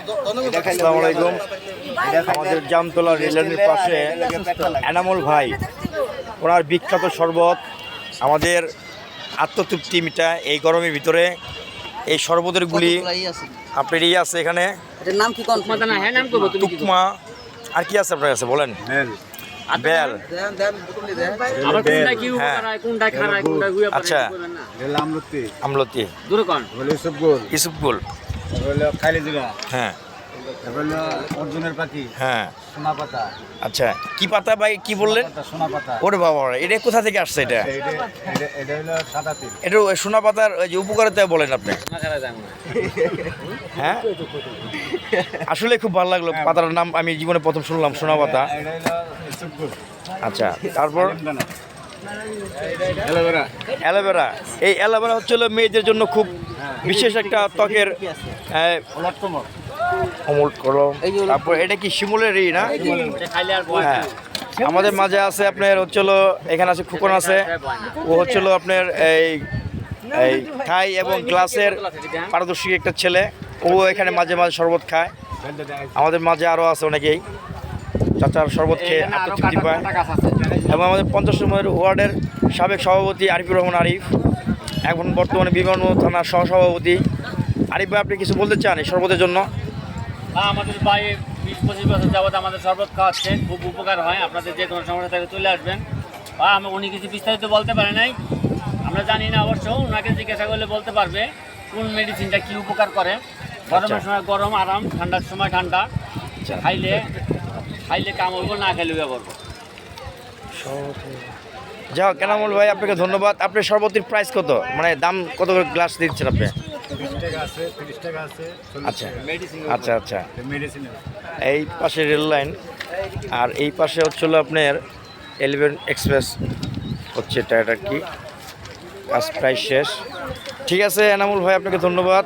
আসসালামু আলাইকুম। আমাদের জামতলা রেললাইনের পাশে এনামুল ভাই, ওনার বিখ্যাত শরবত, আমাদের আত্মতৃপ্তি মিটায় এই গরমের ভিতরে। এই শরবতের গুলি আপনার আছে এখানে, তুকমা, আর কি আছে আপনার কাছে বলেন? বেল, আচ্ছা, আমলতি, ইসুফগুল, হ্যাঁ, অর্জুনের পাখি, হ্যাঁ, সোনা পাতা। আচ্ছা, কি পাতা ভাই, কি বললেন? সোনা পাতা। ওরে বাবা, এটা কোথা থেকে আসছে? এটা এটা হলো সাদা তিল। এটা সোনা পাতার ওই যে উপকারিতা বলেন আপনি? হ্যাঁ, আসলে খুব ভালো লাগলো। পাতার নাম আমি জীবনে প্রথম শুনলাম, সোনা পাতা। এটা হলো ইসুফগুল। আচ্ছা, তারপর অ্যালোভেরা। এই অ্যালোভেরা হচ্ছে হলো মেয়েদের জন্য খুব বিশেষ একটা ত্বকের অমল কলম। তারপর এটা কি শিমুলেরই না? হ্যাঁ, আমাদের মাঝে আছে আপনার হচ্ছে হলো, এখানে আছে খুকন আছে, ও হচ্ছে হলো আপনার এই এই থাই এবং গ্লাসের পারদর্শী একটা ছেলে। ও এখানে মাঝে মাঝে শরবত খায়। আমাদের মাঝে আরও আছে অনেকেই, চাচার শরবত খেয়ে আত্মতৃপ্তি পায়। এবং আমাদের 50 নম্বর ওয়ার্ডের সাবেক সভাপতি আরিফুর রহমান আরিফ, এখন বর্তমানে বিভিন্ন থানার সহসভাপতি। আরিফ ভাই, আপনি কিছু বলতে চান এই শরবতের জন্য? আমাদের ভাই 20-25 বছর যাবত আমাদের শরবত খাওয়াচ্ছেন, খুব উপকার হয়। আপনাদের যে কোনো সমস্যা থেকে চলে আসবেন। বা উনি কিছু বিস্তারিত বলতে পারে নাই, আমরা জানি না, অবশ্য ওনাকে জিজ্ঞাসা করলে বলতে পারবে কোন মেডিসিনটা কি উপকার করে। গরমের সময় গরম আরাম, ঠান্ডার সময় ঠান্ডা। খাইলে কাম হইব, না খাইলে করবো। যাও কেনামুল ভাই, আপনাকে ধন্যবাদ। আপনার শরবতের প্রাইস কত, মানে দাম কত করে গ্লাস দিচ্ছেন আপনি? 30 টাকা আছে, 30 টাকা আছে। আচ্ছা আচ্ছা আচ্ছা। মেডিসিনের এই পাশে রেল লাইন, আর এই পাশে হচ্ছিল আপনার 11 এক্সপ্রেস হচ্ছে, এটা কি কাজ প্রায় শেষ। ঠিক আছে এনামুল ভাই, আপনাকে ধন্যবাদ।